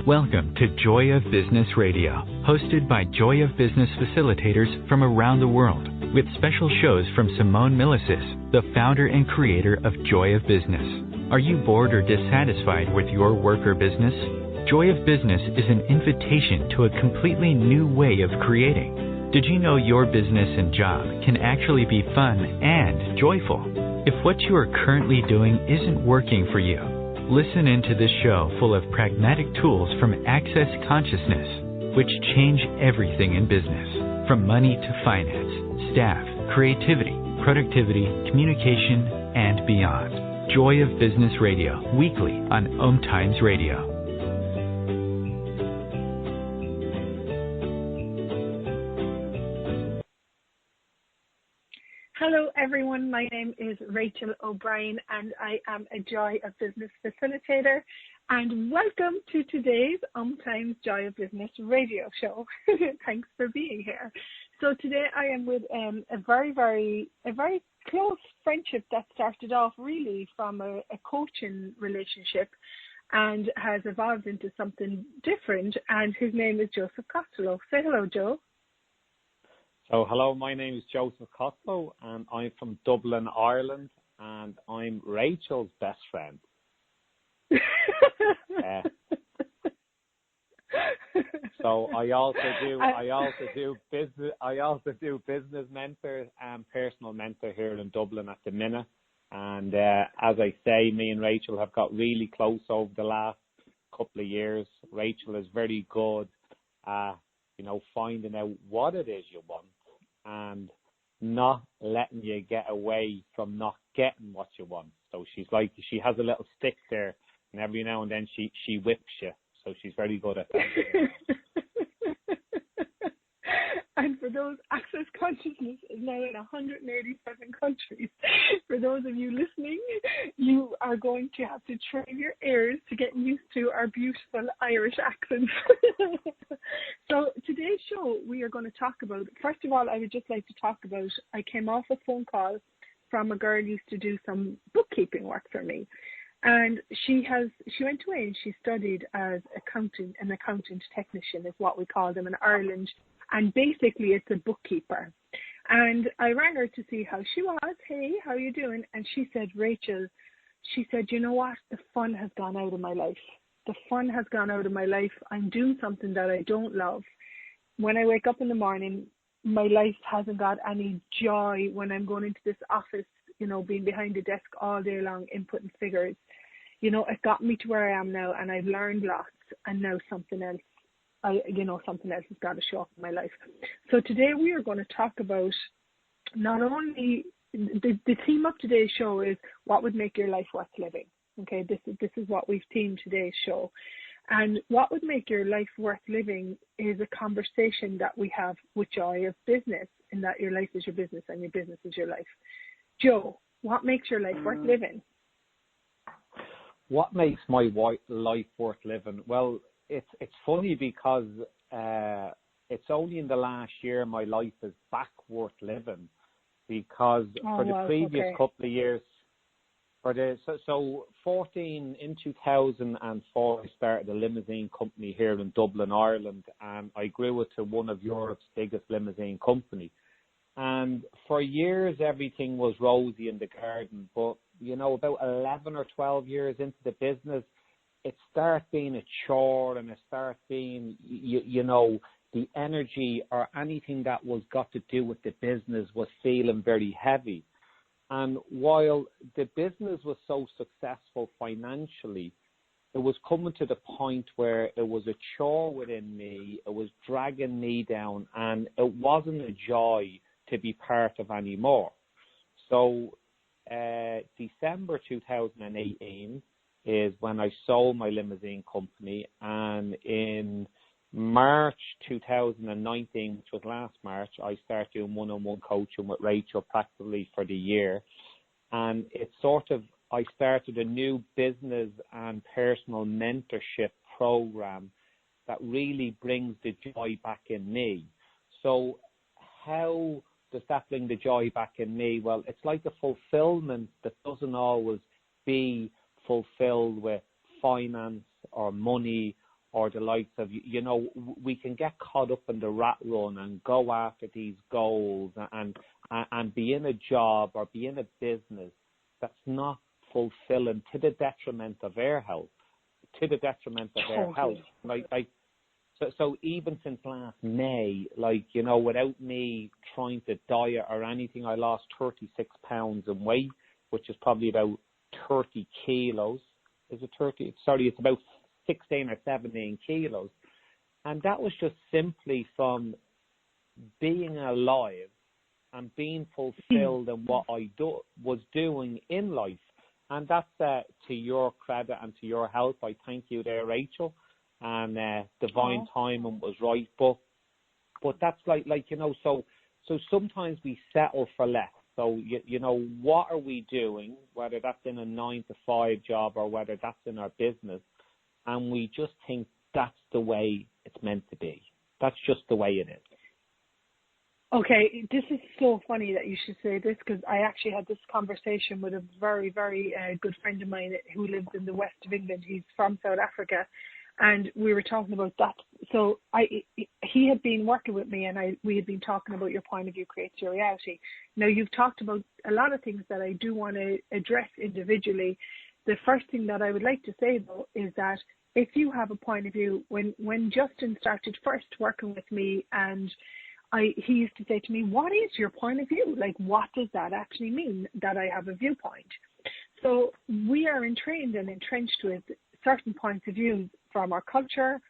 Welcome to Joy of Business Radio, hosted by Joy of Business facilitators from around the world, with special shows from Simone Milasas, the founder and creator of Joy of Business. Are you bored or dissatisfied with your work or business? Joy of Business is an invitation to a completely new way of creating. Did you know your business and job can actually be fun and joyful? If what you are currently doing isn't working for you, listen into this show full of pragmatic tools from Access Consciousness, which change everything in business, from money to finance, staff, creativity, productivity, communication, and beyond. Joy of Business Radio, weekly on OMTimes Radio. Hello everyone, my name is Rachel O'Brien and I am a Joy of Business facilitator, and welcome to today's OMTimes Joy of Business radio show. Thanks for being here. So today I am with a very close friendship that started off really from a coaching relationship and has evolved into something different, and his name is Joseph Costello. Say hello, Joe. So hello, my name is Joseph Costello and I'm from Dublin, Ireland, and I'm Rachel's best friend. So I also do business mentor and personal mentor here in Dublin at the minute. And as I say, me and Rachel have got really close over the last couple of years. Rachel is very good at, finding out what it is you want and not letting you get away from not getting what you want. So she has a little stick there, and every now and then she whips you. So she's very good at that. And for those, Access Consciousness is now in 187 countries. For those of you listening, you are going to have to train your ears to get used to our beautiful Irish accents. So today's show, we are going to talk about, first of all, I would just like to talk about, I came off a phone call from a girl who used to do some bookkeeping work for me. And she went away and she studied as an accountant technician is what we call them in Ireland. And basically it's a bookkeeper. And I rang her to see how she was. Hey, how are you doing? And she said, Rachel, she said, you know what? The fun has gone out of my life. The fun has gone out of my life. I'm doing something that I don't love. When I wake up in the morning, my life hasn't got any joy when I'm going into this office, being behind the desk all day long, inputting figures. It got me to where I am now, and I've learned lots, and now something else. Something else has got to show up in my life. So today we are going to talk about not only the theme of today's show is what would make your life worth living. Okay, this is what we've themed today's show. And what would make your life worth living is a conversation that we have with Joy of Business, in that your life is your business and your business is your life. Joe, what makes your life worth living? What makes my life worth living? Well, it's funny because it's only in the last year my life is back worth living, because for the previous couple of years, so 2004 I started a limousine company here in Dublin, Ireland, and I grew it to one of Europe's biggest limousine company. And for years everything was rosy in the garden, but about 11 or 12 years into the business, it started being a chore, and it started being, the energy or anything that was got to do with the business was feeling very heavy. And while the business was so successful financially, it was coming to the point where it was a chore within me, it was dragging me down, and it wasn't a joy to be part of anymore. So December 2018 is when I sold my limousine company, and in March 2019, which was last March, I started doing one-on-one coaching with Rachel practically for the year. And I started a new business and personal mentorship program that really brings the joy back in me. So how does that bring the joy back in me? Well, it's like a fulfillment that doesn't always be fulfilled with finance or money or the likes of, we can get caught up in the rat run and go after these goals and be in a job or be in a business that's not fulfilling, to the detriment of our health, So even since last May, without me trying to diet or anything, I lost 36 pounds in weight, which is probably about 30 kilos. Is it 30? Sorry, it's about 16 or 17 kilos. And that was just simply from being alive and being fulfilled in what I was doing in life. And that's to your credit and to your help. I thank you there, Rachel. And divine timing was right, but that's so sometimes we settle for less. So what are we doing, whether that's in a 9-to-5 job or whether that's in our business, and we just think that's the way it's meant to be. That's just the way it is. Okay, this is so funny that you should say this, because I actually had this conversation with a very, very good friend of mine who lives in the west of England. He's from South Africa. And we were talking about that. So he had been working with me, and we had been talking about your point of view creates your reality. Now, you've talked about a lot of things that I do want to address individually. The first thing that I would like to say, though, is that if you have a point of view, when Justin started first working with me, and he used to say to me, what is your point of view? Like, what does that actually mean, that I have a viewpoint? So we are entrained and entrenched with certain points of view from our culture,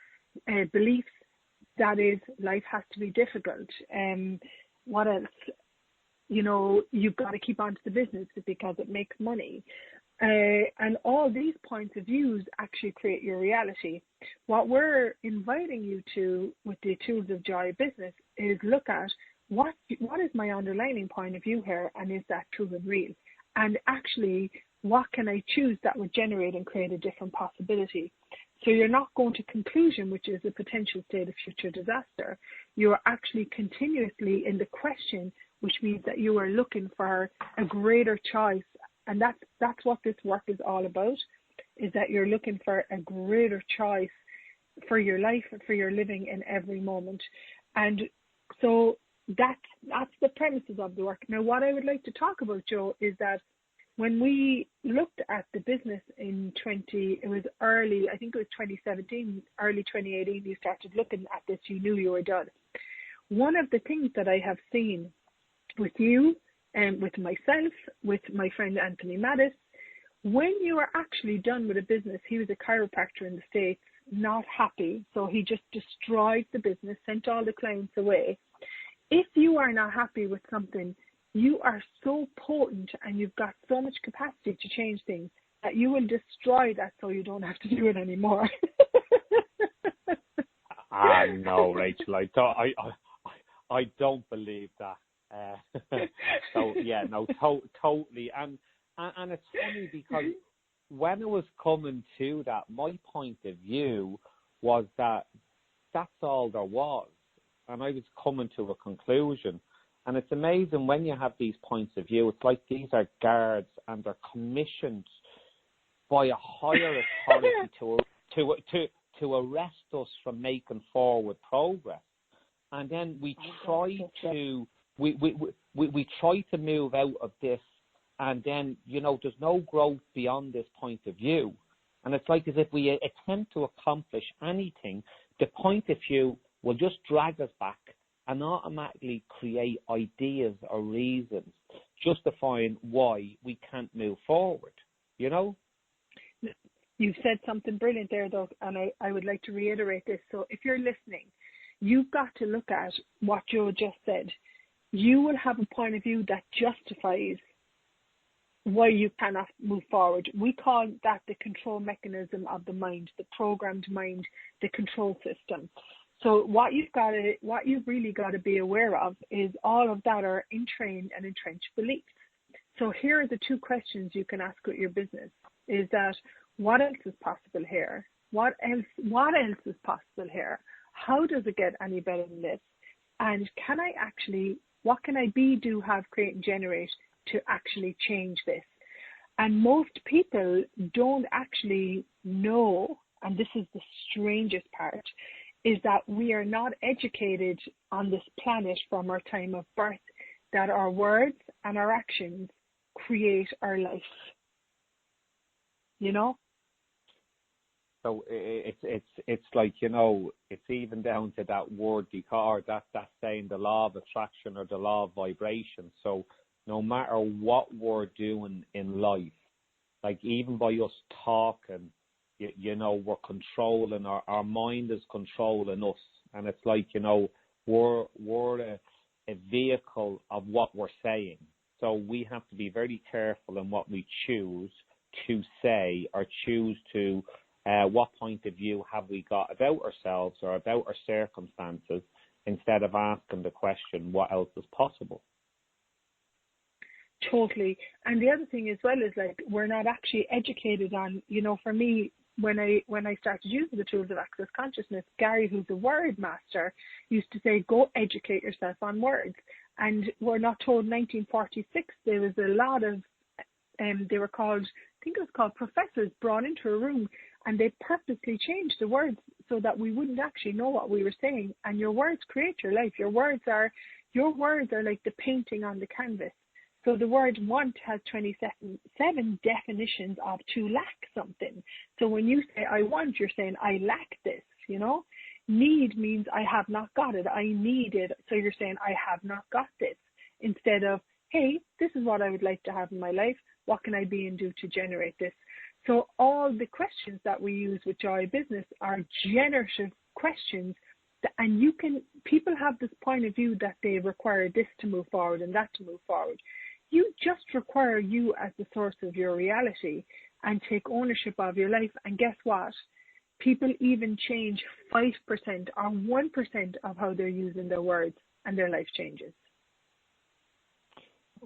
beliefs, that is, life has to be difficult. What else? You've got to keep on to the business because it makes money. And all these points of views actually create your reality. What we're inviting you to with the Tools of Joy business is look at what is my underlying point of view here, and is that true and real? And actually, what can I choose that would generate and create a different possibility? So you're not going to conclusion, which is a potential state of future disaster. You are actually continuously in the question, which means that you are looking for a greater choice. And that's what this work is all about, is that you're looking for a greater choice for your life and for your living in every moment. And so that's the premises of the work. Now, what I would like to talk about, Joe, is that when we looked at the business in 2017, early 2018, you started looking at this, you knew you were done. One of the things that I have seen with you and with myself, with my friend Anthony Mattis, when you are actually done with a business, he was a chiropractor in the States, not happy, so he just destroyed the business, sent all the clients away. If you are not happy with something, you are so potent and you've got so much capacity to change things that you will destroy that so you don't have to do it anymore. No, Rachel, I don't believe that. So yeah, no, totally. And it's funny because when it was coming to that, my point of view was that that's all there was, and I was coming to a conclusion. And it's amazing when you have these points of view. It's like these are guards, and they're commissioned by a higher authority to arrest us from making forward progress. And then we try to move out of this, and then there's no growth beyond this point of view. And it's like as if we attempt to accomplish anything, the point of view will just drag us back and automatically create ideas or reasons justifying why we can't move forward, You've said something brilliant there, though, and I would like to reiterate this. So if you're listening, you've got to look at what Joe just said. You will have a point of view that justifies why you cannot move forward. We call that the control mechanism of the mind, the programmed mind, the control system. So what you've really got to be aware of is all of that are entrained and entrenched beliefs. So here are the two questions you can ask with your business: is that what else is possible here? What else is possible here? How does it get any better than this? And what can I be, do, have, create, and generate to actually change this? And most people don't actually know and this is the strangest part, is that we are not educated on this planet from our time of birth that our words and our actions create our life. You know? So it's like, you know, it's even down to that word decor, that's saying the law of attraction or the law of vibration. So no matter what we're doing in life, like even by us talking, you know, we're controlling, our mind is controlling us. And it's like, you know, we're a vehicle of what we're saying. So we have to be very careful in what we choose to say or choose to, what point of view have we got about ourselves or about our circumstances, instead of asking the question, what else is possible? Totally. And the other thing as well is, like, we're not actually educated on, you know, for me, when I started using the tools of access consciousness, Gary, who's a word master, used to say, go educate yourself on words. And we're not told 1946, there was a lot of, they were called, I think it was called professors, brought into a room, and they purposely changed the words so that we wouldn't actually know what we were saying. And your words create your life. Your words are like the painting on the canvas. So the word want has 27 definitions of to lack something. So when you say I want, you're saying I lack this, you know. Need means I have not got it. I need it. So you're saying I have not got this. Instead of, hey, this is what I would like to have in my life. What can I be and do to generate this? So all the questions that we use with Joy Business are generative questions. And people have this point of view that they require this to move forward and that to move forward. You just require you as the source of your reality and take ownership of your life. And guess what? People even change 5% or 1% of how they're using their words, and their life changes.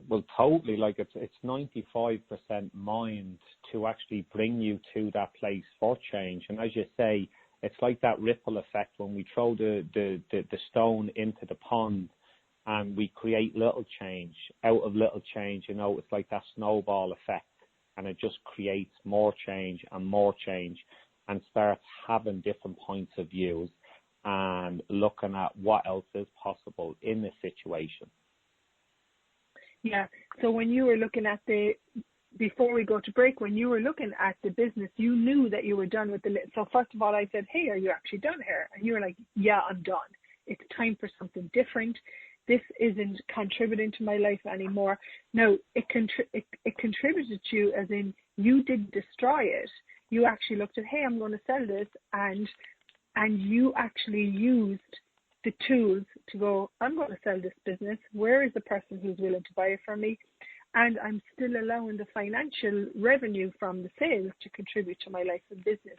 Well, totally. Like it's 95% mind to actually bring you to that place for change. And as you say, it's like that ripple effect when we throw the stone into the pond and we create little change. Out of little change, you know, it's like that snowball effect, and it just creates more change and starts having different points of views and looking at what else is possible in the situation. Yeah. So when you were looking at before we go to break, when you were looking at the business, you knew that you were done with so first of all, I said, hey, are you actually done here? And you were like, yeah, I'm done. It's time for something different. This isn't contributing to my life anymore. No, it contributed to you, as in you didn't destroy it. You actually looked at, hey, I'm going to sell this, and you actually used the tools to go, I'm going to sell this business. Where is the person who's willing to buy it from me? And I'm still allowing the financial revenue from the sales to contribute to my life and business.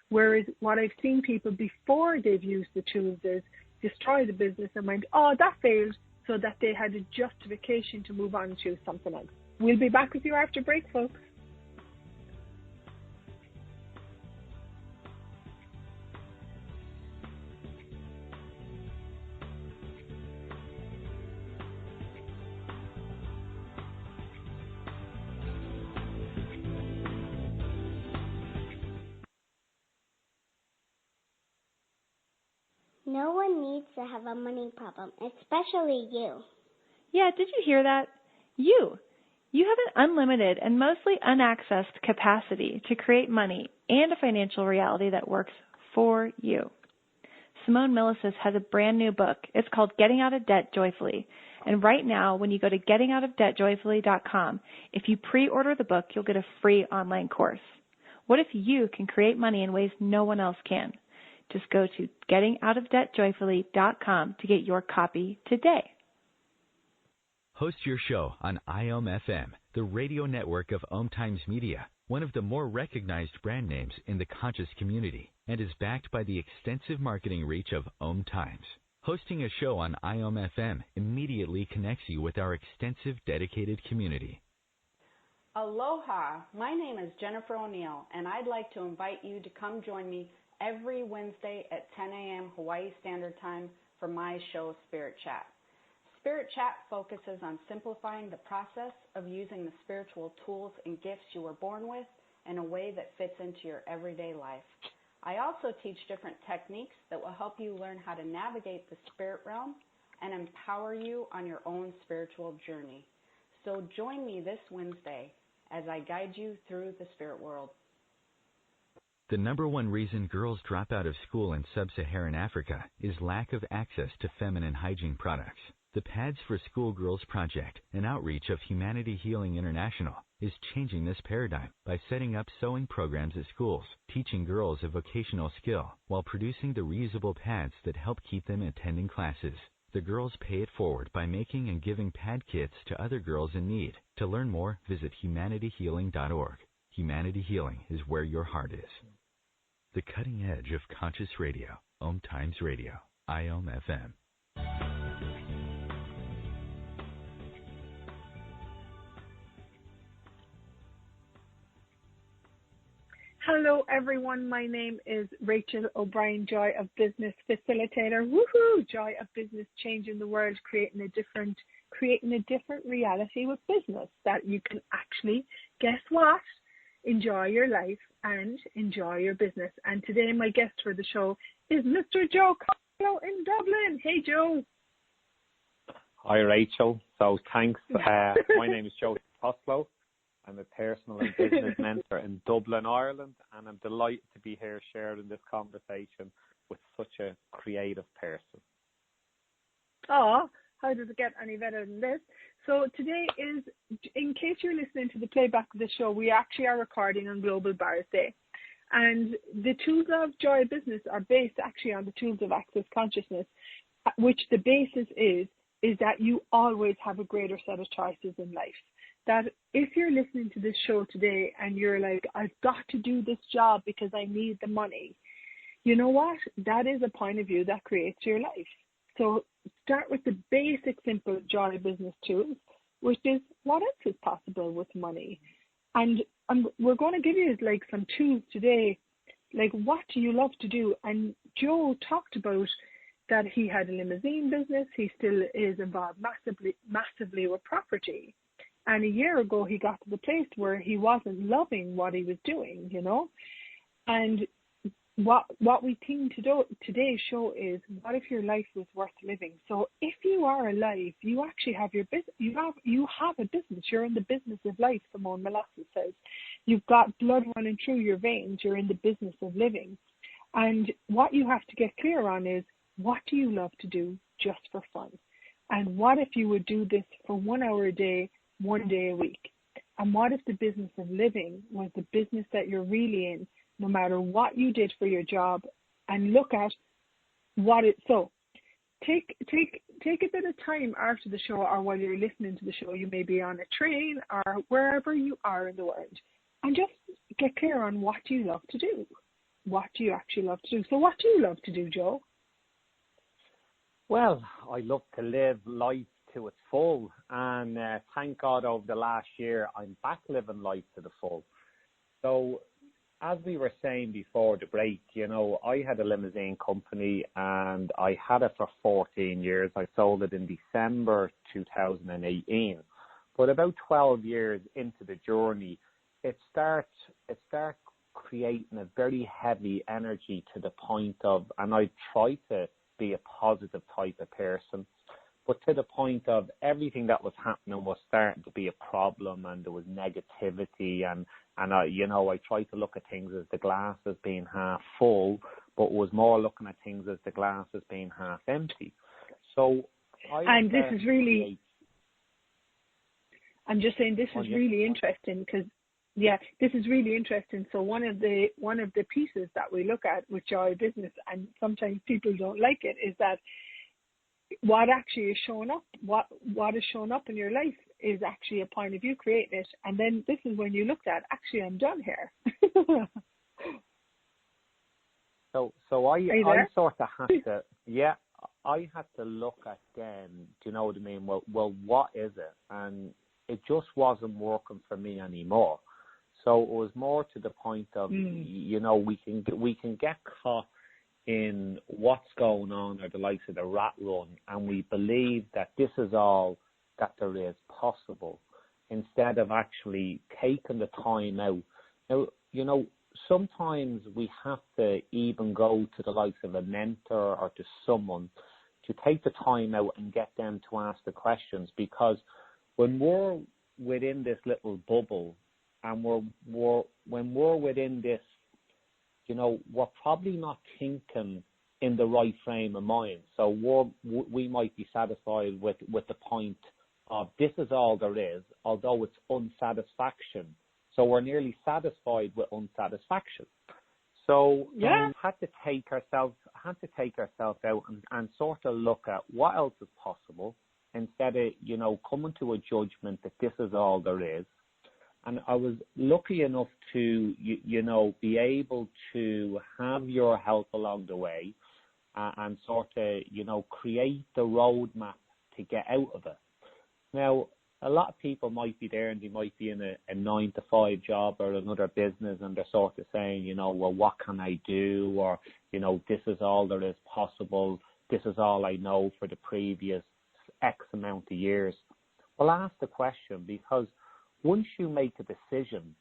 Whereas what I've seen people before they've used the tools is destroy the business and went, oh, that failed, so that they had a justification to move on to something else. We'll be back with you after break, folks. No one needs to have a money problem, especially you. Yeah, did you hear that? You have an unlimited and mostly unaccessed capacity to create money and a financial reality that works for you. Simone Milasas has a brand new book. It's called Getting Out of Debt Joyfully. And right now, when you go to gettingoutofdebtjoyfully.com, if you pre-order the book, you'll get a free online course. What if you can create money in ways no one else can? Just go to gettingoutofdebtjoyfully.com to get your copy today. Host your show on IOM-FM, the radio network of OMTimes Media, one of the more recognized brand names in the conscious community, and is backed by the extensive marketing reach of OMTimes. Hosting a show on IOM-FM immediately connects you with our extensive dedicated community. Aloha, my name is Jennifer O'Neill, and I'd like to invite you to come join me every Wednesday at 10 a.m. Hawaii Standard Time for my show, Spirit Chat. Spirit Chat focuses on simplifying the process of using the spiritual tools and gifts you were born with in a way that fits into your everyday life. I also teach different techniques that will help you learn how to navigate the spirit realm and empower you on your own spiritual journey. So join me this Wednesday as I guide you through the spirit world. The number one reason girls drop out of school in sub-Saharan Africa is lack of access to feminine hygiene products. The Pads for Schoolgirls Project, an outreach of Humanity Healing International, is changing this paradigm by setting up sewing programs at schools, teaching girls a vocational skill while producing the reusable pads that help keep them attending classes. The girls pay it forward by making and giving pad kits to other girls in need. To learn more, visit humanityhealing.org. Humanity Healing is where your heart is. The cutting edge of conscious radio, OMTimes Radio, IOM FM. Hello, everyone. My name is Rachel O'Brien, Joy of Business Facilitator. Woohoo! Joy of Business, changing the world, creating a different reality with business that you can actually, guess what? Enjoy your life and enjoy your business. And today my guest for the show is Mr. Joe Costello in Dublin. Hey, Joe. Hi, Rachel. So thanks. My name is Joe Costello. I'm a personal and business mentor in Dublin, Ireland, and I'm delighted to be here sharing this conversation with such a creative person. Oh, how does it get any better than this? So today is, in case you're listening to the playback of the show, we actually are recording on Global Bars Day. And the tools of Joy of Business are based actually on the tools of Access Consciousness, which the basis is that you always have a greater set of choices in life. That if you're listening to this show today and you're like, I've got to do this job because I need the money, you know what? That is a point of view that creates your life. So start with the basic, simple Joy of Business tools, which is what else is possible with money. And we're going to give you like some tools today, like what do you love to do? And Joe talked about that he had a limousine business. He still is involved massively with property. And a year ago, he got to the place where he wasn't loving what he was doing, you know. And what we think today's show is, what if your life was worth living? So if you are alive, you actually have your business. You have a business. You're in the business of life, Simone Milasas says. You've got blood running through your veins. You're in the business of living. And what you have to get clear on is, what do you love to do just for fun? And what if you would do this for 1 hour a day, 1 day a week? And what if the business of living was the business that you're really in, no matter what you did for your job, and look at what it, so take a bit of time after the show or while you're listening to the show. You may be on a train or wherever you are in the world, and just get clear on what you love to do. What do you actually love to do? So what do you love to do, Joe? Well, I love to live life to its full, and thank God over the last year I'm back living life to the full. So as we were saying before the break, you know, I had a limousine company and I had it for 14 years. I sold it in December 2018. But about 12 years into the journey, it starts creating a very heavy energy to the point of, and I try to be a positive type of person, but to the point of everything that was happening was starting to be a problem, and there was negativity, and I tried to look at things as the glass as being half full, but was more looking at things as the glass as being half empty. So I'm just saying this is really interesting because, yeah, this is really interesting. So one of the pieces that we look at with Joy Business, and sometimes people don't like it, is that what actually is showing up, what is showing up in your life is actually a point of view creating it. And then this is when you looked at, actually, I'm done here. So I sort of had to, yeah, I had to look at then, do you know what I mean? Well, what is it? And it just wasn't working for me anymore. So it was more to the point of, you know, we can get caught in what's going on, or the likes of the rat run, and we believe that this is all that there is possible, instead of actually taking the time out. Now, you know, sometimes we have to even go to the likes of a mentor or to someone to take the time out and get them to ask the questions, because when we're within this little bubble and when we're within this, we're probably not thinking in the right frame of mind. So we might be satisfied with the point of this is all there is, although it's unsatisfaction. So we're nearly satisfied with unsatisfaction. So had to take ourselves out and sort of look at what else is possible instead of, coming to a judgment that this is all there is. And I was lucky enough to, be able to have your help along the way and sort of, create the roadmap to get out of it. Now, a lot of people might be there and they might be in a 9-to-5 job or another business, and they're sort of saying, well, what can I do? Or, this is all there is possible. This is all I know for the previous X amount of years. Well, ask the question, because once you make a decision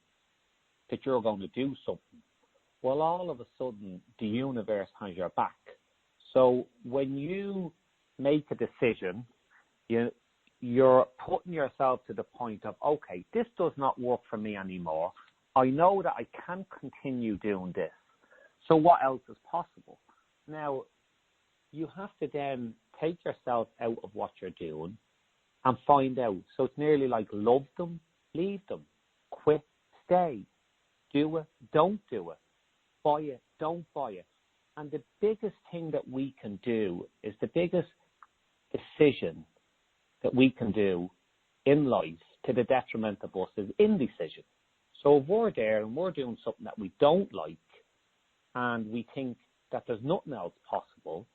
that you're going to do something, well, all of a sudden, the universe has your back. So when you make a decision, you're putting yourself to the point of, okay, this does not work for me anymore. I know that I can't continue doing this. So what else is possible? Now, you have to then take yourself out of what you're doing and find out. So it's nearly like love them, leave them, quit, stay, do it, don't do it, buy it, don't buy it. And the biggest thing that we can do is the biggest decision that we can do in life to the detriment of us is indecision. So if we're there and we're doing something that we don't like and we think that there's nothing else possible,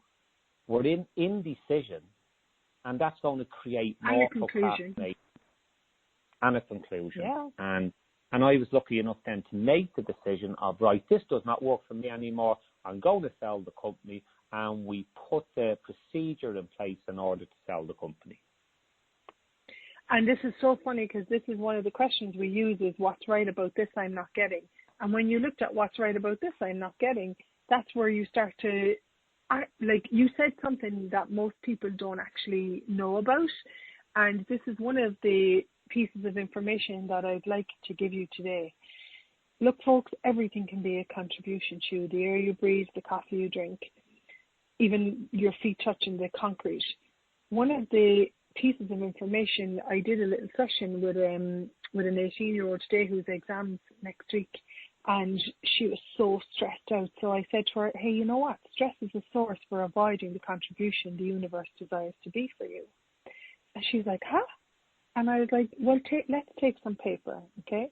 we're in indecision, and that's going to create more procrastination and a conclusion. Yeah. And I was lucky enough then to make the decision of, right, this does not work for me anymore. I'm going to sell the company, and we put the procedure in place in order to sell the company. And this is so funny, because this is one of the questions we use is, what's right about this I'm not getting? And when you looked at what's right about this I'm not getting, that's where you start to, like you said something that most people don't actually know about. And this is one of the pieces of information that I'd like to give you today. Look, folks, everything can be a contribution to you. The air you breathe, the coffee you drink, even your feet touching the concrete. One of the pieces of information, I did a little session with an 18-year-old today whose exams next week, and she was so stressed out. So I said to her, hey, you know what? Stress is a source for avoiding the contribution the universe desires to be for you. And she's like, huh? And I was like, well, let's take some paper, okay?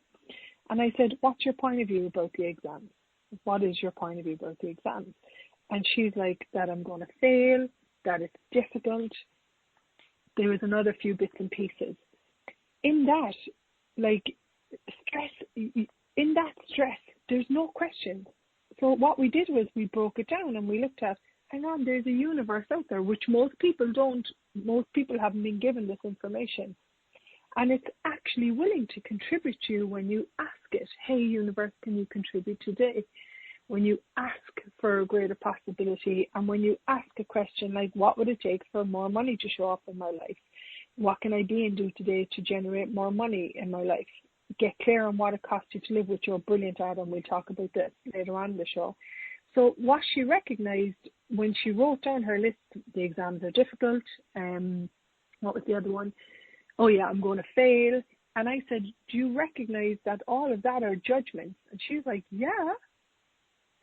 And I said, what's your point of view about the exams? What is your point of view about the exams? And she's like, that I'm going to fail, that it's difficult. There was another few bits and pieces. In that, like, stress, there's no question. So what we did was we broke it down and we looked at, hang on, there's a universe out there, which most people haven't been given this information. And it's actually willing to contribute to you when you ask it. Hey, universe, can you contribute today? When you ask for a greater possibility, and when you ask a question like, what would it take for more money to show up in my life? What can I be and do today to generate more money in my life? Get clear on what it costs you to live with your brilliant Adam. We'll talk about this later on in the show. So what she recognized when she wrote down her list, the exams are difficult. What was the other one? Oh yeah, I'm going to fail. And I said, do you recognize that all of that are judgments? And she's like, yeah.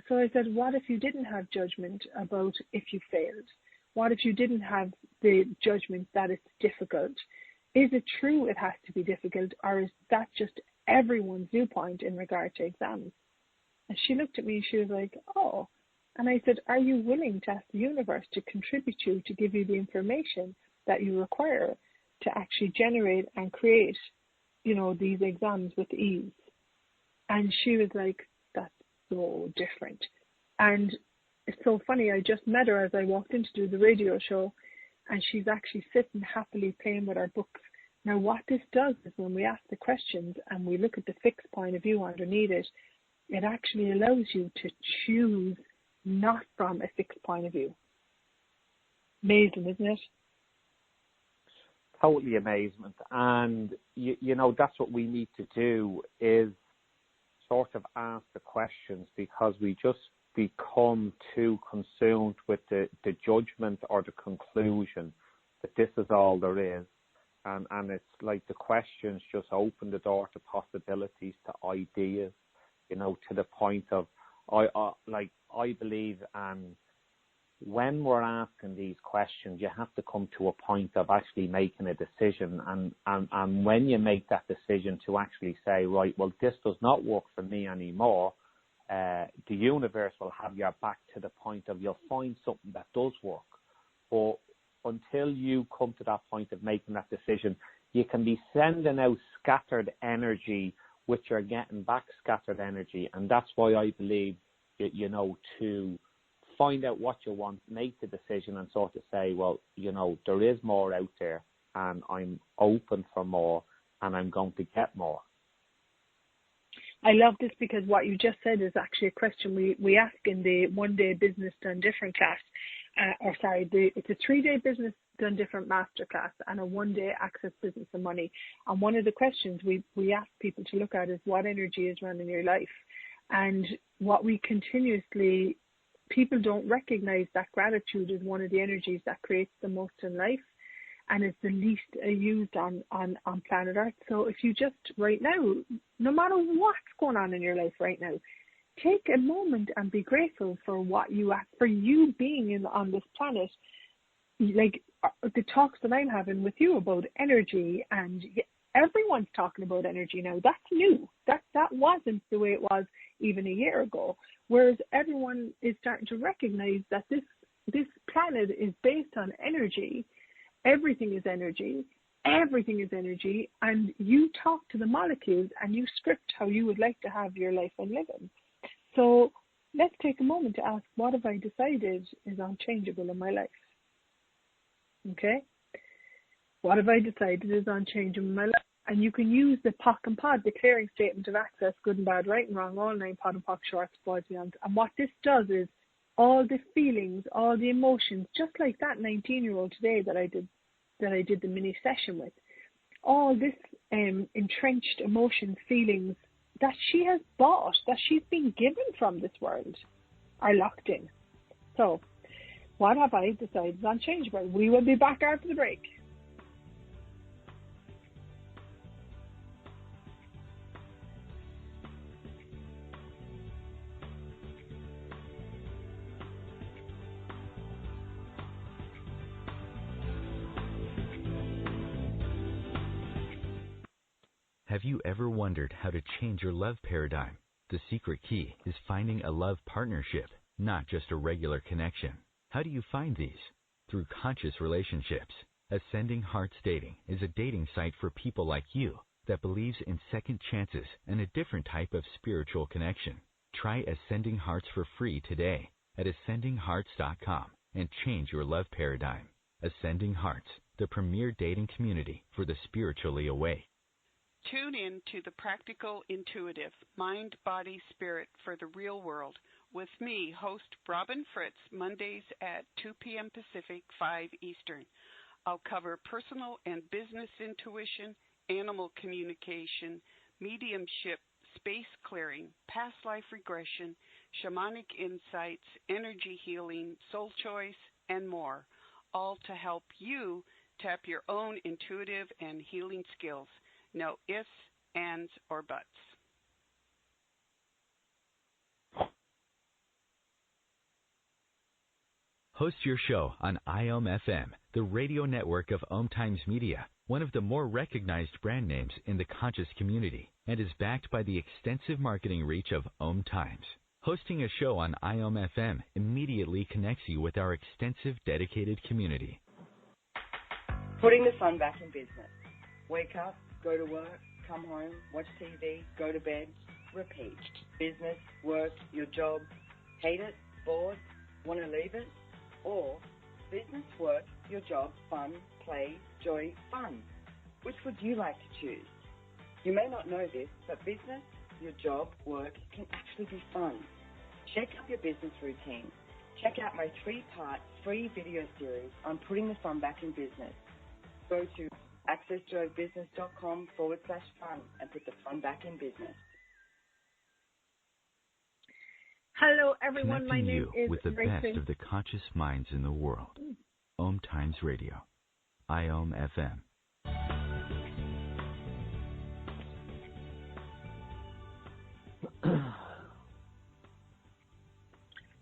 So I said, what if you didn't have judgment about if you failed? What if you didn't have the judgment that it's difficult? Is it true it has to be difficult, or is that just everyone's viewpoint in regard to exams? And she looked at me and she was like, oh. And I said, are you willing to ask the universe to contribute you, to give you the information that you require to actually generate and create, these exams with ease? And she was like, that's so different. And it's so funny, I just met her as I walked in to do the radio show, and she's actually sitting happily playing with our books. Now what this does is when we ask the questions and we look at the fixed point of view underneath it, It actually allows you to choose not from a fixed point of view. Amazing, isn't it? Totally amazement. And, you know, that's what we need to do, is sort of ask the questions, because we just become too consumed with the judgment or the conclusion that this is all there is. And it's like the questions just open the door to possibilities, to ideas, you know, to the point of, I believe, and when we're asking these questions, you have to come to a point of actually making a decision. And when you make that decision to actually say, right, well, this does not work for me anymore, the universe will have your back to the point of you'll find something that does work. But until you come to that point of making that decision, you can be sending out scattered energy, which you're getting back scattered energy. And that's why I believe, you know, to find out what you want, make the decision, and sort of say, well, you know, there is more out there, and I'm open for more, and I'm going to get more. I love this, because what you just said is actually a question we ask in the One Day Business Done Different class. It's a 3-day Business Done Different masterclass and a 1-day Access Business and Money. And one of the questions we ask people to look at is, what energy is running your life? And what we continuously, people don't recognize that gratitude is one of the energies that creates the most in life, and is the least used on planet Earth. So if you just right now, no matter what's going on in your life right now, take a moment and be grateful for what you are, for you being on this planet. Like the talks that I'm having with you about energy, and everyone's talking about energy now. That's new. That wasn't the way it was even a year ago. Whereas everyone is starting to recognize that this planet is based on energy. Everything is energy. Everything is energy. And you talk to the molecules and you script how you would like to have your life and living. So let's take a moment to ask, what have I decided is unchangeable in my life? Okay? What have I decided is unchangeable in my life? And you can use the POC and POD, the clearing statement of access, good and bad, right and wrong, all 9 POD and POC, shorts, boys, beyond. And what this does is all the feelings, all the emotions, just like that 19-year-old today that I did the mini session with, all this entrenched emotions, feelings that she has bought, that she's been given from this world, are locked in. So, what have I decided is unchangeable? We will be back after the break. Have you ever wondered how to change your love paradigm? The secret key is finding a love partnership, not just a regular connection. How do you find these? Through conscious relationships. Ascending Hearts Dating is a dating site for people like you that believes in second chances and a different type of spiritual connection. Try Ascending Hearts for free today at ascendinghearts.com and change your love paradigm. Ascending Hearts, the premier dating community for the spiritually awake. Tune in to the Practical Intuitive, Mind, Body, Spirit for the Real World with me, host Robin Fritz, Mondays at 2 p.m. Pacific, 5 Eastern. I'll cover personal and business intuition, animal communication, mediumship, space clearing, past life regression, shamanic insights, energy healing, soul choice, and more, all to help you tap your own intuitive and healing skills. No ifs, ands, or buts. Host your show on IOM-FM, the radio network of OMTimes Media, one of the more recognized brand names in the conscious community, and is backed by the extensive marketing reach of OMTimes. Hosting a show on IOM-FM immediately connects you with our extensive dedicated community. Putting the fun back in business. Wake up, go to work, come home, watch TV, go to bed, repeat. Business, work, your job, hate it, bored, want to leave it? Or business, work, your job, fun, play, joy, fun. Which would you like to choose? You may not know this, but business, your job, work can actually be fun. Check up your business routine. Check out my 3-part free video series on putting the fun back in business. Go to accessjoybusiness.com/fun and put the fun back in business. Hello, everyone. Connecting My name you is with the Rachel. best of the conscious minds in the world. OMTimes Radio. IOM FM.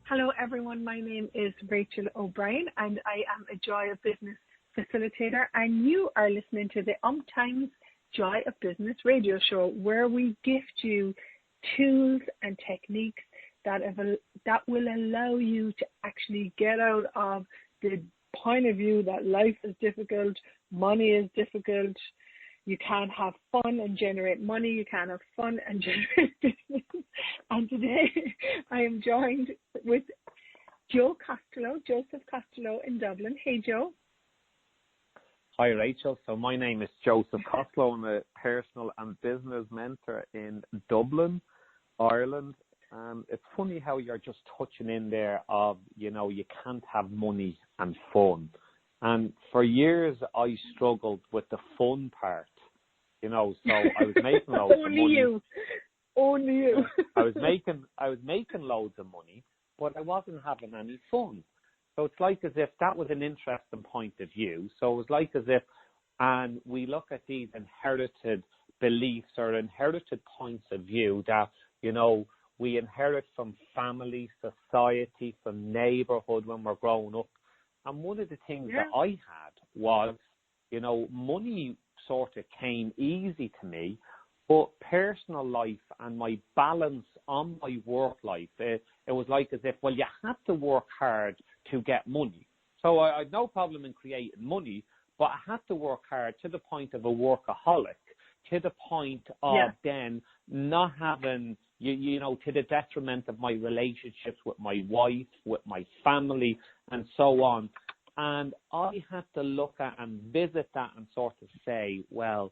Hello, everyone. My name is Rachel O'Brien, and I am a Joy of Business facilitator, and you are listening to the OMTimes Joy of Business radio show, where we gift you tools and techniques that will allow you to actually get out of the point of view that life is difficult, money is difficult, you can't have fun and generate money, you can't have fun and generate business. And today I am joined with Joseph Costello in Dublin. Hey, Joe. Hi, Rachel. So my name is Joseph Costello. I'm a personal and business mentor in Dublin, Ireland. It's funny how you're just touching in there of, you can't have money and fun. And for years I struggled with the fun part, so I was making loads of money. Only you. I was making loads of money, but I wasn't having any fun. So it's like as if that was an interesting point of view. So it was like as if, and we look at these inherited beliefs or inherited points of view that, we inherit from family, society, from neighborhood when we're growing up. And one of the things that I had was, money sort of came easy to me, but personal life and my balance on my work life, it was like as if, well, you had to work hard to get money. So I had no problem in creating money, but I had to work hard to the point of a workaholic, to the point of then not having, to the detriment of my relationships with my wife, with my family, and so on. And I had to look at and visit that and sort of say, well,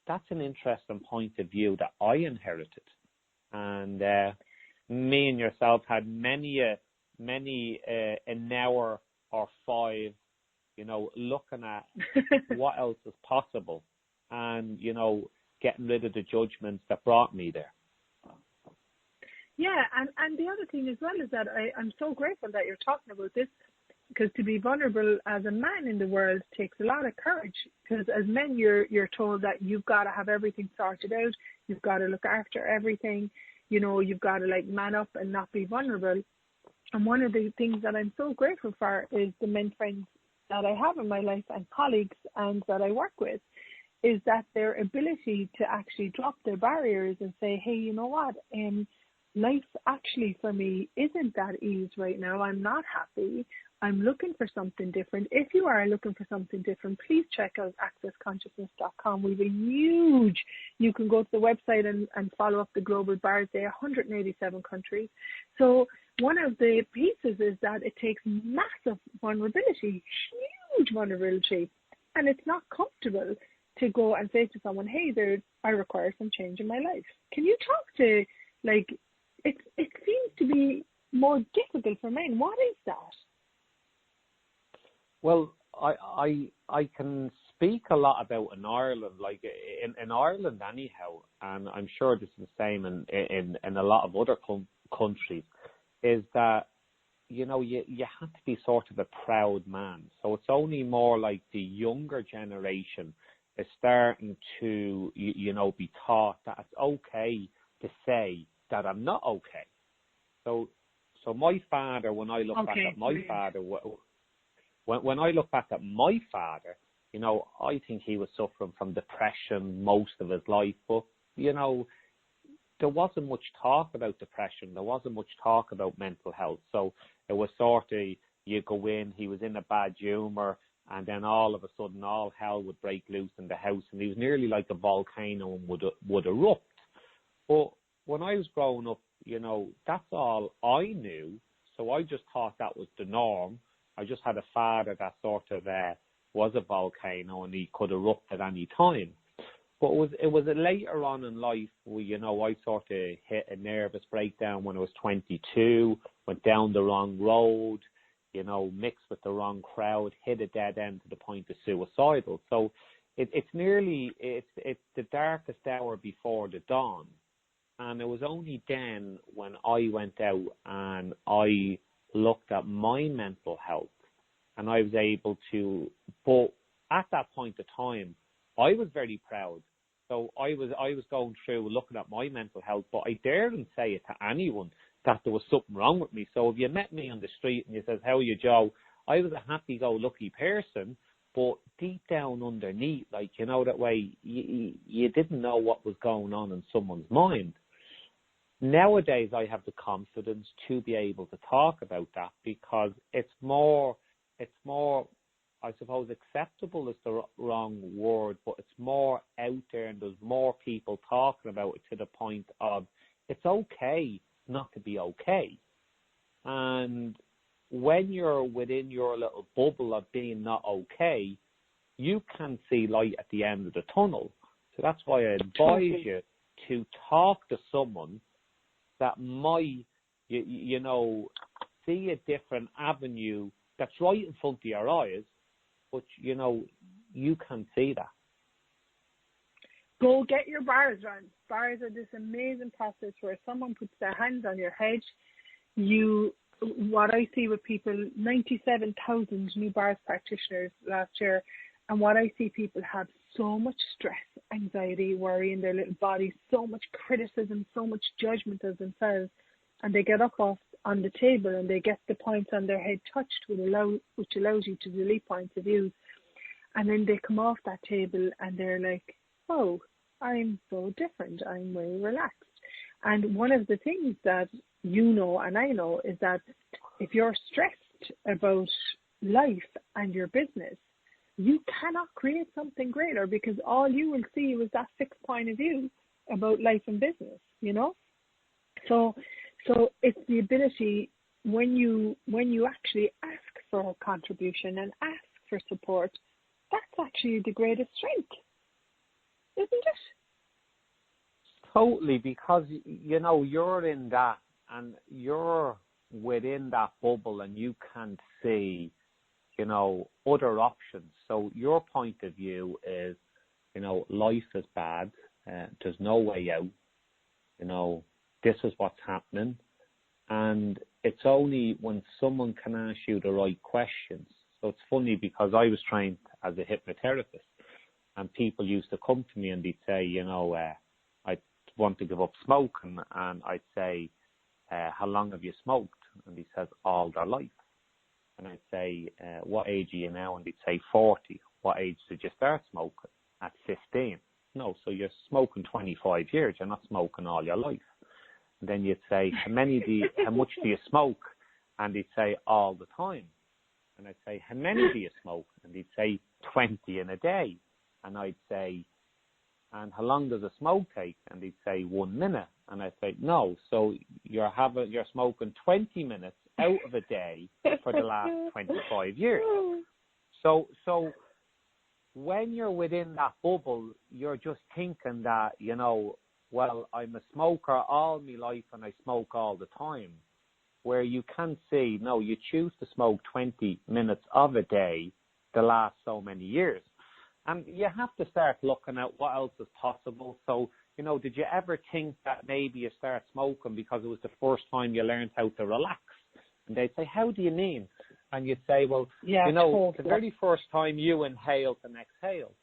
that's an interesting point of view that I inherited. And me and yourself had many an hour or 5, looking at what else is possible and, getting rid of the judgments that brought me there. Yeah, and the other thing as well is that I'm so grateful that you're talking about this, because to be vulnerable as a man in the world takes a lot of courage, because as men you're told that you've got to have everything sorted out, you've got to look after everything, you've got to man up and not be vulnerable. And one of the things that I'm so grateful for is the men friends that I have in my life and colleagues and that I work with, is that their ability to actually drop their barriers and say, hey, you know what, life actually for me isn't that easy right now. I'm not happy. I'm looking for something different. If you are looking for something different, please check out accessconsciousness.com. We have you can go to the website and follow up the global bars there, 187 countries. So one of the pieces is that it takes massive vulnerability, huge vulnerability, and it's not comfortable to go and say to someone, hey, I require some change in my life. Can you talk to, it seems to be more difficult for men. What is that? Well, I can speak a lot about in Ireland, in Ireland anyhow, and I'm sure this is the same in a lot of other countries, is that, you have to be sort of a proud man. So it's only more like the younger generation is starting to, be taught that it's okay to say that I'm not okay. So my father, when I look back at my father, when I look back at my father, I think he was suffering from depression most of his life. But, there wasn't much talk about depression. There wasn't much talk about mental health. So it was sort of, you go in, he was in a bad humour, and then all of a sudden all hell would break loose in the house, and he was nearly like a volcano and would erupt. But when I was growing up, that's all I knew. So I just thought that was the norm. I just had a father that sort of was a volcano and he could erupt at any time. But it was later on in life where, you know, I sort of hit a nervous breakdown when I was 22, went down the wrong road, you know, mixed with the wrong crowd, hit a dead end to the point of suicidal. So it's the darkest hour before the dawn. And it was only then when I went out and I looked at my mental health and I was able to, but at that point of time, I was very proud. So I was going through looking at my mental health, but I daren't say it to anyone that there was something wrong with me. So if you met me on the street and you said, "How are you, Joe?" I was a happy-go-lucky person, but deep down underneath, like, you know, that way, you didn't know what was going on in someone's mind. Nowadays, I have the confidence to be able to talk about that because it's more, I suppose acceptable is the wrong word, but it's more out there and there's more people talking about it to the point of it's okay not to be okay. And when you're within your little bubble of being not okay, you can see light at the end of the tunnel. So that's why I advise you to talk to someone that might, you know, see a different avenue that's right in front of your eyes, but, you know, you can see that. Go get your bars run. Bars are this amazing process where someone puts their hands on your head. What I see with people, 97,000 new bars practitioners last year, and what I see people have so much stress, anxiety, worry in their little bodies, so much criticism, so much judgment of themselves, and they get up off on the table and they get the points on their head touched, which allows you to delete points of view. And then they come off that table and they're like, "Oh, I'm so different. I'm very relaxed." And one of the things that you know and I know is that if you're stressed about life and your business, you cannot create something greater because all you will see is that fixed point of view about life and business, you know? So it's the ability when you actually ask for a contribution and ask for support, that's actually the greatest strength, isn't it? Totally, because, you know, you're in that and you're within that bubble and you can see, you know, other options. So your point of view is, you know, life is bad, there's no way out, you know, this is what's happening. And it's only when someone can ask you the right questions. So it's funny because I was trained as a hypnotherapist and people used to come to me and they'd say, you know, I want to give up smoking. And I'd say, how long have you smoked? And he says, all their life. And I'd say, what age are you now? And they'd say 40. What age did you start smoking? At 15. No, so you're smoking 25 years. You're not smoking all your life. And then you'd say, how much do you smoke? And he'd say, all the time. And I'd say, how many do you smoke? And he'd say, 20 in a day. And I'd say, and how long does a smoke take? And he'd say, 1 minute. And I'd say, no, so you're smoking 20 minutes out of a day for the last 25 years. So when you're within that bubble, you're just thinking that, you know, well, I'm a smoker all my life and I smoke all the time. Where you can see, no, you choose to smoke 20 minutes of a day the last so many years. And you have to start looking at what else is possible. So, you know, did you ever think that maybe you start smoking because it was the first time you learned how to relax? And they'd say, how do you mean? And you'd say, well, you know, the very first time you inhaled and exhaled,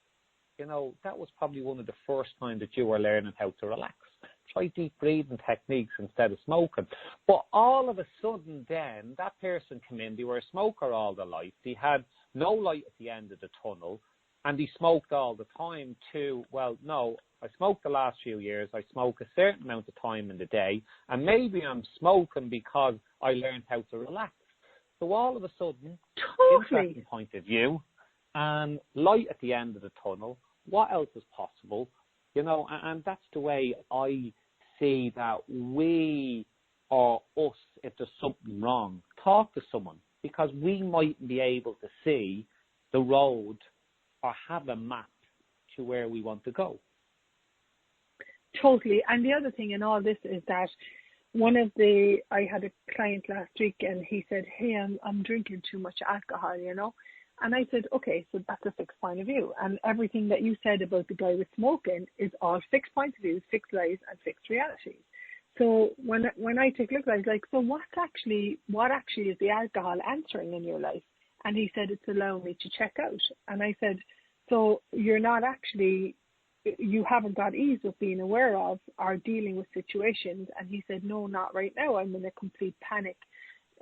you know, that was probably one of the first times that you were learning how to relax. Try deep breathing techniques instead of smoking. But all of a sudden then, that person came in, they were a smoker all their life, they had no light at the end of the tunnel, and they smoked all the time too. Well, no, I smoked the last few years, I smoke a certain amount of time in the day, and maybe I'm smoking because I learned how to relax. So all of a sudden, interesting point of view, and light at the end of the tunnel, what else is possible? You know, and that's the way I see that we or us, if there's something wrong, talk to someone, because we might be able to see the road or have a map to where we want to go. Totally. And the other thing in all this is that I had a client last week and he said, hey, I'm drinking too much alcohol, you know. And I said, okay, so that's a fixed point of view. And everything that you said about the guy with smoking is all fixed points of view, fixed lies and fixed realities. So when I take a look, I was like, so what actually is the alcohol answering in your life? And he said, it's allowing me to check out. And I said, so you haven't got ease of being aware of or dealing with situations. And he said, no, not right now. I'm in a complete panic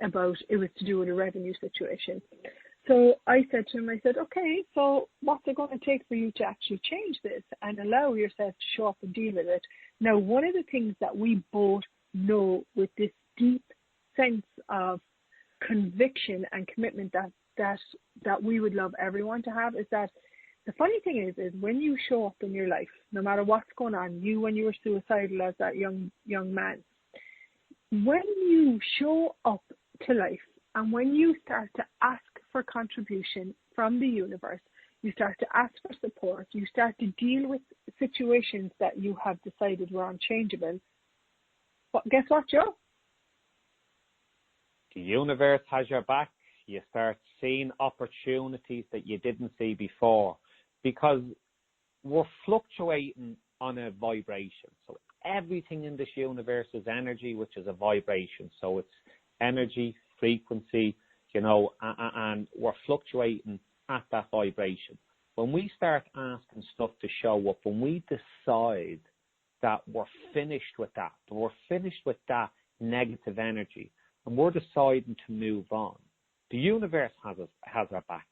about it was to do with a revenue situation. So I said to him, okay, so what's it going to take for you to actually change this and allow yourself to show up and deal with it? Now, one of the things that we both know with this deep sense of conviction and commitment that we would love everyone to have is that the funny thing is when you show up in your life, no matter what's going on, you when you were suicidal as that young man, when you show up to life and when you start to ask for contribution from the universe, you start to ask for support, you start to deal with situations that you have decided were unchangeable. But guess what, Joe? The universe has your back. You start seeing opportunities that you didn't see before because we're fluctuating on a vibration. So everything in this universe is energy, which is a vibration. So it's energy, frequency, you know, and we're fluctuating at that vibration. When we start asking stuff to show up, when we decide that we're finished with that negative energy, and we're deciding to move on, the universe has our back.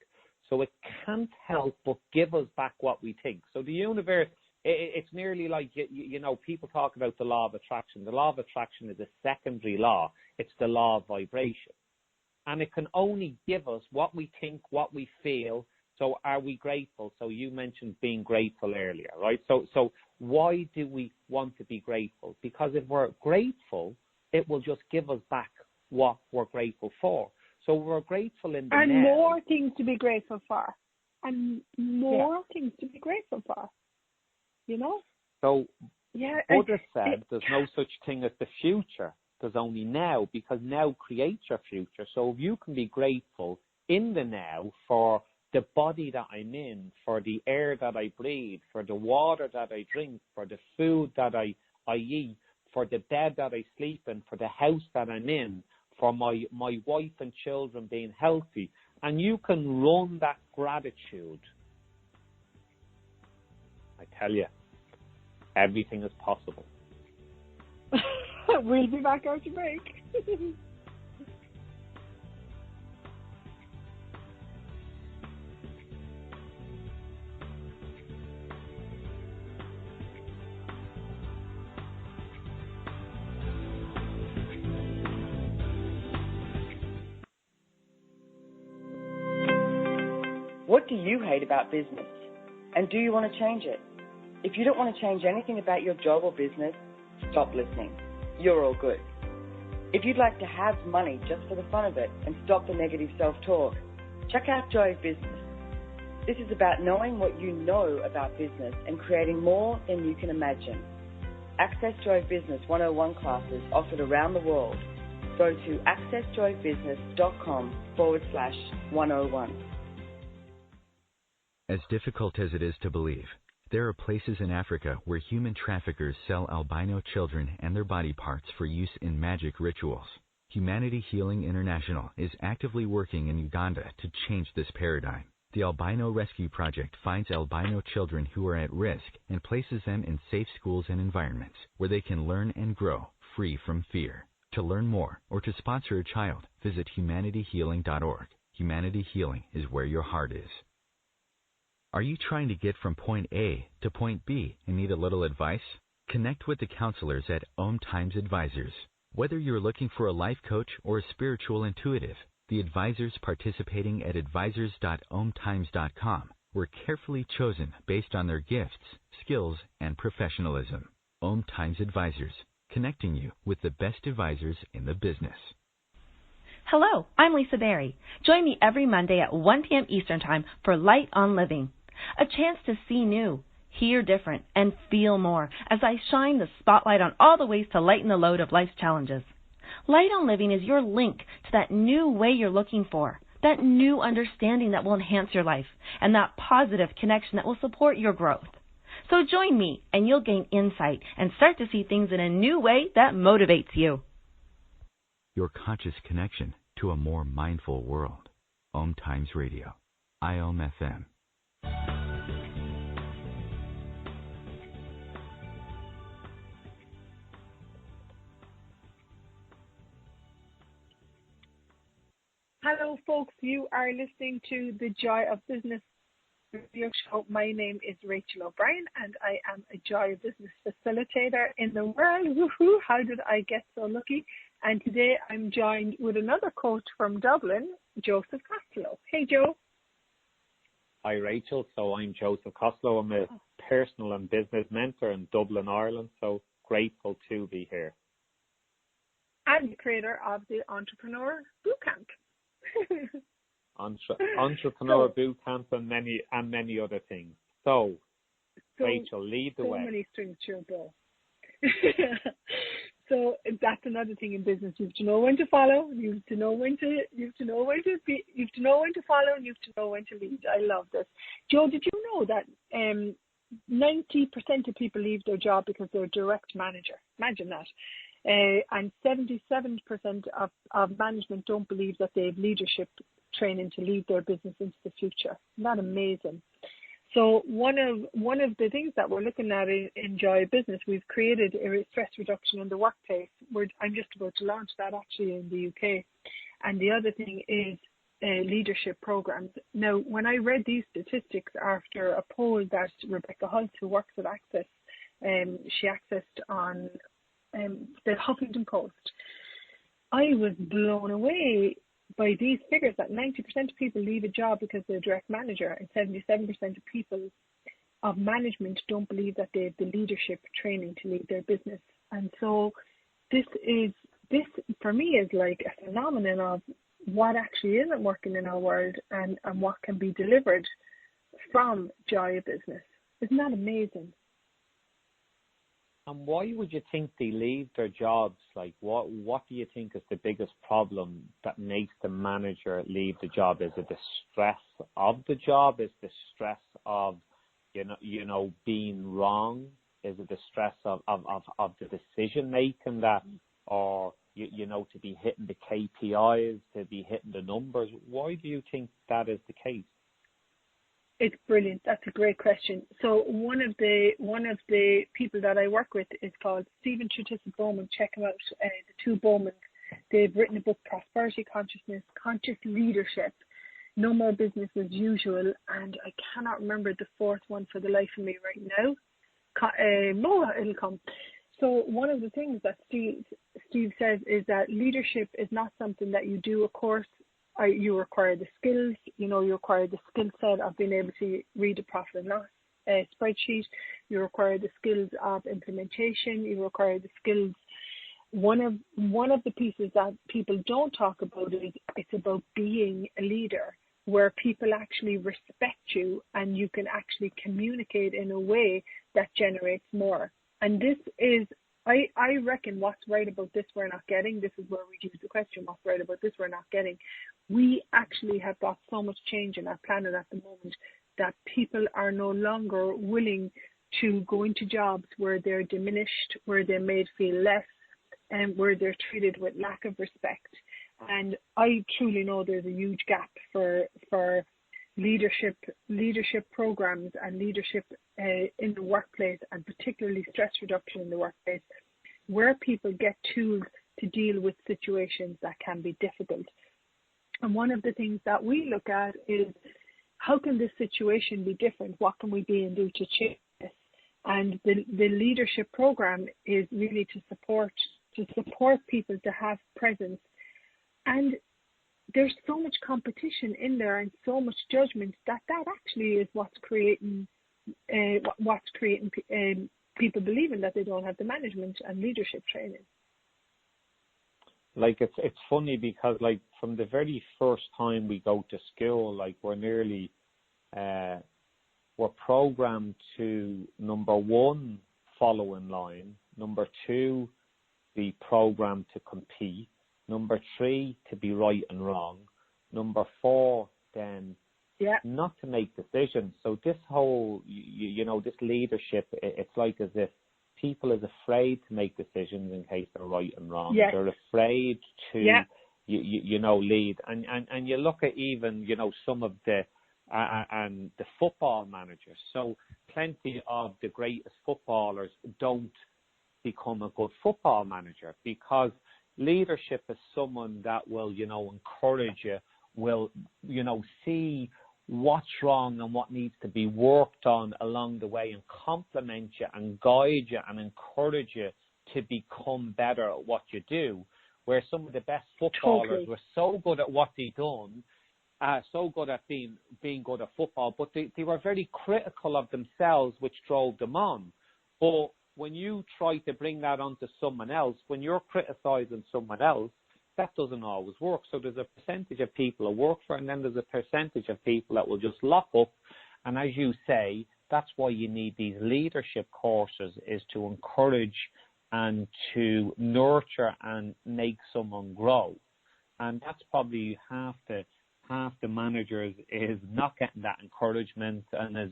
So it can't help but give us back what we think. So the universe, it's nearly like, you know, people talk about the law of attraction. The law of attraction is a secondary law. It's the law of vibration. And it can only give us what we think, what we feel. So are we grateful? So you mentioned being grateful earlier, right? So why do we want to be grateful? Because if we're grateful, it will just give us back what we're grateful for. So we're grateful in the and now. More things to be grateful for. And more things to be grateful for. You know? So Buddha said there's no such thing as the future. There's only now, because now creates your future. So if you can be grateful in the now for the body that I'm in, for the air that I breathe, for the water that I drink, for the food that I eat, for the bed that I sleep in, for the house that I'm in, for my wife and children being healthy, and you can run that gratitude, I tell you, everything is possible. We'll be back after break. What do you hate about business? And do you want to change it? If you don't want to change anything about your job or business, stop listening. You're all good. If you'd like to have money just for the fun of it and stop the negative self-talk, check out Joy of Business. This is about knowing what you know about business and creating more than you can imagine. Access Joy of Business 101 classes offered around the world. Go to accessjoybusiness.com/101. As difficult as it is to believe, there are places in Africa where human traffickers sell albino children and their body parts for use in magic rituals. Humanity Healing International is actively working in Uganda to change this paradigm. The Albino Rescue Project finds albino children who are at risk and places them in safe schools and environments where they can learn and grow free from fear. To learn more or to sponsor a child, visit humanityhealing.org. Humanity Healing is where your heart is. Are you trying to get from point A to point B and need a little advice? Connect with the counselors at OMTimes Advisors. Whether you're looking for a life coach or a spiritual intuitive, the advisors participating at advisors.omtimes.com were carefully chosen based on their gifts, skills, and professionalism. OMTimes Advisors, connecting you with the best advisors in the business. Hello, I'm Lisa Berry. Join me every Monday at 1 p.m. Eastern Time for Light on Living, a chance to see new, hear different, and feel more as I shine the spotlight on all the ways to lighten the load of life's challenges. Light on Living is your link to that new way you're looking for, that new understanding that will enhance your life, and that positive connection that will support your growth. So join me, and you'll gain insight and start to see things in a new way that motivates you. Your conscious connection to a more mindful world. OMTimes Radio. IOM FM. Hello, folks. You are listening to the Joy of Business radio show. My name is Rachel O'Brien, and I am a Joy of Business facilitator in the world. Woohoo! How did I get so lucky? And today I'm joined with another coach from Dublin, Joseph Costello. Hey, Joe. Hi, Rachel. So I'm Joseph Costello. I'm a personal and business mentor in Dublin, Ireland. So grateful to be here. I'm the creator of the Entrepreneur Bootcamp. Entrepreneur Bootcamp and many other things. So Rachel, lead the way. So many strings to your bow. So that's another thing in business. You have to know when to follow. You have to know when to. You have to know when to be. You have to know when to follow, and you have to know when to lead. I love this. Joe, did you know that 90% of people leave their job because they're a direct manager? Imagine that. And 77% of management don't believe that they have leadership training to lead their business into the future. Isn't that amazing? So one of the things that we're looking at in Joy Business, we've created a stress reduction in the workplace. I'm just about to launch that actually in the UK. And the other thing is leadership programs. Now, when I read these statistics after a poll that Rebecca Hunt, who works at Access, she accessed on the Huffington Post, I was blown away by these figures that 90% of people leave a job because they're a direct manager, and 77% of people of management don't believe that they have the leadership training to lead their business. And so this for me is like a phenomenon of what actually isn't working in our world and what can be delivered from Joy of Business. Isn't that amazing? And why would you think they leave their jobs? Like, what do you think is the biggest problem that makes the manager leave the job? Is it the stress of the job? Is the stress of, you know, being wrong? Is it the stress of the decision making that, or you know, to be hitting the KPIs, to be hitting the numbers? Why do you think that is the case? It's brilliant. That's a great question. So one of the people that I work with is called Stephen Trutissi Bowman. Check him out. The two Bowmans. They've written a book, Prosperity Consciousness, Conscious Leadership, No More Business as Usual, and I cannot remember the fourth one for the life of me right now. It'll come. So one of the things that Steve says is that leadership is not something that you do a course. You require the skills, you require the skill set of being able to read a profit and loss spreadsheet. You require the skills of implementation. You require the skills. One of the pieces that people don't talk about is it's about being a leader, where people actually respect you and you can actually communicate in a way that generates more. And this is, I reckon, what's right about this we're not getting. This is where we use the question, what's right about this we're not getting. We actually have got so much change in our planet at the moment that people are no longer willing to go into jobs where they're diminished, where they're made feel less, and where they're treated with lack of respect. And I truly know there's a huge gap for leadership programs and leadership in the workplace, and particularly stress reduction in the workplace, where people get tools to deal with situations that can be difficult. And one of the things that we look at is, how can this situation be different? What can we be and do to change this? And the leadership program is really to support people to have presence. And there's so much competition in there and so much judgment that actually is what's creating people believing that they don't have the management and leadership training. Like, it's funny because, like, from the very first time we go to school, like, we're nearly we're programmed to, number one, follow in line, number two, be programmed to compete, number three, to be right and wrong, number four, then not to make decisions. So this whole, this leadership, it's like as if people is afraid to make decisions in case they're right and wrong. Yes. They're afraid to, lead. And you look at even, some of the football managers. So plenty of the greatest footballers don't become a good football manager, because leadership is someone that will, encourage you, will, see what's wrong and what needs to be worked on along the way and compliment you and guide you and encourage you to become better at what you do. Where some of the best footballers were so good at what they done, so good at being good at football, but they were very critical of themselves, which drove them on. But when you try to bring that onto someone else, when you're criticizing someone else, that doesn't always work. So there's a percentage of people that work for, and then there's a percentage of people that will just lock up. And as you say, that's why you need these leadership courses, is to encourage and to nurture and make someone grow. And that's probably half the managers is not getting that encouragement, and is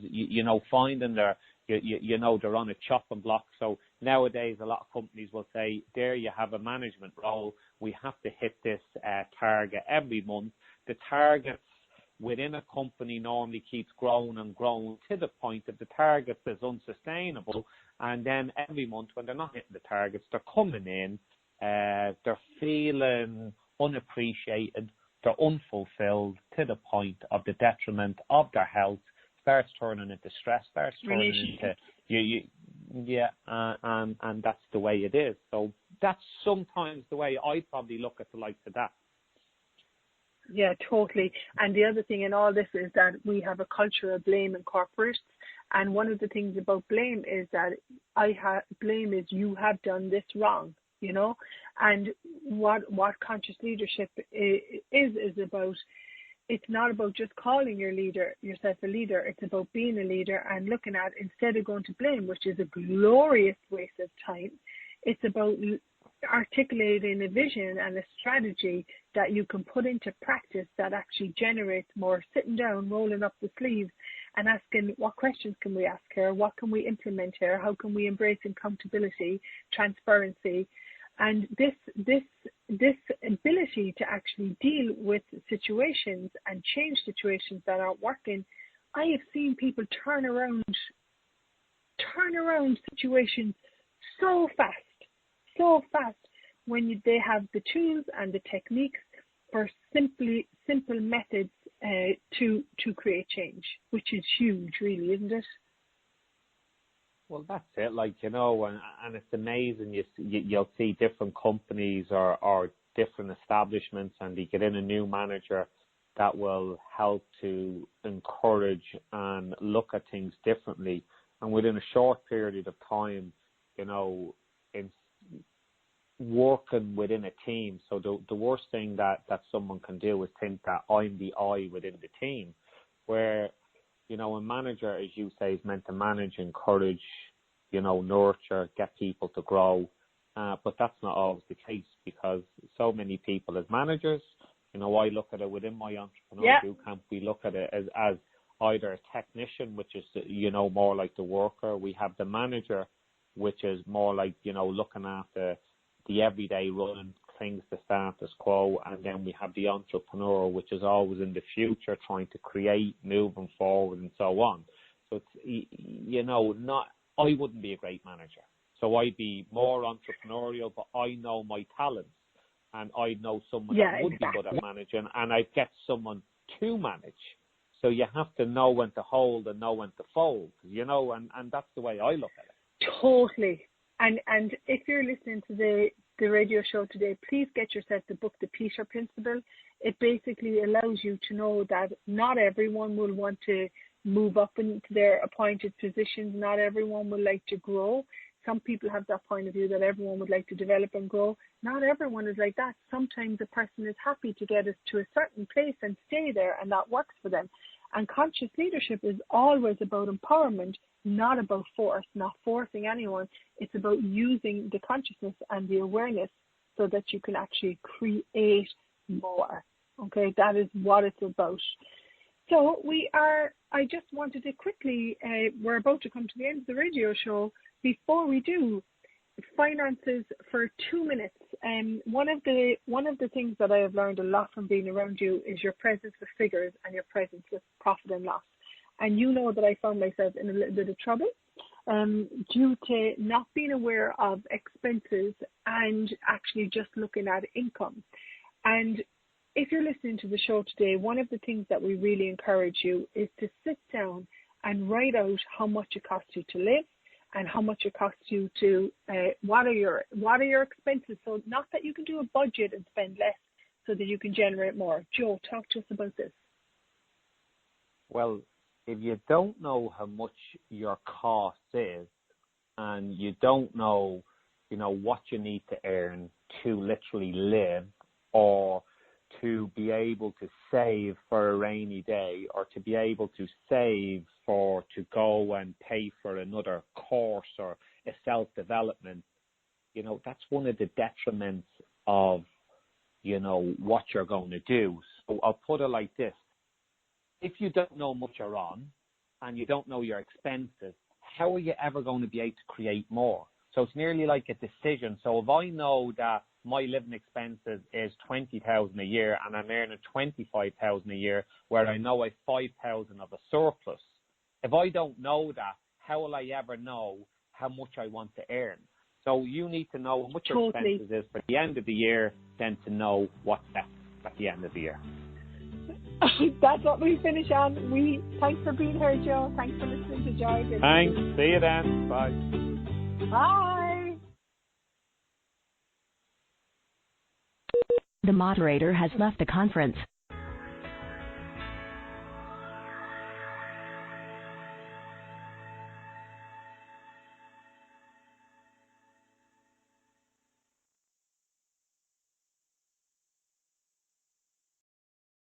finding they're on a chopping block. So nowadays a lot of companies will say, there you have a management role, we have to hit this target every month. The targets within a company normally keeps growing and growing to the point that the target is unsustainable, and then every month when they're not hitting the targets, they're coming in, they're feeling unappreciated, they're unfulfilled to the point of the detriment of their health, starts turning into stress, starts turning into and that's the way it is. So that's sometimes the way I probably look at the likes of that. Yeah, totally. And the other thing in all this is that we have a culture of blame in corporates. And one of the things about blame is that blame is you have done this wrong, And what conscious leadership is about, it's not about just calling yourself a leader. It's about being a leader and looking at, instead of going to blame, which is a glorious waste of time, it's about articulating a vision and a strategy that you can put into practice that actually generates more, sitting down, rolling up the sleeves and asking, what questions can we ask here? What can we implement here? How can we embrace accountability, transparency? And this ability to actually deal with situations and change situations that aren't working, I have seen people turn around situations so fast when they have the tools and the techniques for simple methods to create change, which is huge, really, isn't it? Well, that's it. And it's amazing. You'll see different companies or different establishments, and they get in a new manager that will help to encourage and look at things differently. And within a short period of time, in working within a team. So the worst thing that someone can do is think that I'm the I within the team, where, a manager, as you say, is meant to manage, encourage, nurture, get people to grow. But that's not always the case, because so many people as managers, I look at it within my entrepreneur camp, we look at it as either a technician, which is, more like the worker. We have the manager, which is more like, looking after the everyday running things, the status quo, and then we have the entrepreneur, which is always in the future, trying to create, moving forward, and so on. So it's, I wouldn't be a great manager. So I'd be more entrepreneurial, but I know my talents, and I know someone that would be good at managing, and I'd get someone to manage. So you have to know when to hold and know when to fold, and that's the way I look at it. Totally. And if you're listening to the radio show today, please get yourself the book, The Peter Principle. It basically allows you to know that not everyone will want to move up into their appointed positions. Not everyone will like to grow. Some people have that point of view that everyone would like to develop and grow. Not everyone is like that. Sometimes a person is happy to get us to a certain place and stay there, and that works for them. And conscious leadership is always about empowerment, not about force, not forcing anyone. It's about using the consciousness and the awareness so that you can actually create more. Okay, that is what it's about. So I just wanted to quickly, we're about to come to the end of the radio show. Before we do, finances for 2 minutes. One of the things that I have learned a lot from being around you is your presence with figures and your presence with profit and loss. And you know that I found myself in a little bit of trouble due to not being aware of expenses and actually just looking at income. And if you're listening to the show today, one of the things that we really encourage you is to sit down and write out how much it costs you to live and how much it costs you to, what are your expenses. So not that you can do a budget and spend less so that you can generate more. Joe, talk to us about this. Well, if you don't know how much your cost is and you don't know, what you need to earn to literally live or to be able to save for a rainy day or to be able to save to go and pay for another course or a self-development, that's one of the detriments of, what you're going to do. So I'll put it like this. If you don't know much you're on and you don't know your expenses, how are you ever going to be able to create more? So it's nearly like a decision. So if I know that my living expenses is $20,000 a year and I'm earning $25,000 a year, where I know I have $5,000 of a surplus, if I don't know that, how will I ever know how much I want to earn? So you need to know how much your expenses is for the end of the year, then to know what's left at the end of the year. That's what we finish on. Thanks for being here, Joe. Thanks for listening to Joy. Thanks. See you then. Bye. Bye. The moderator has left the conference.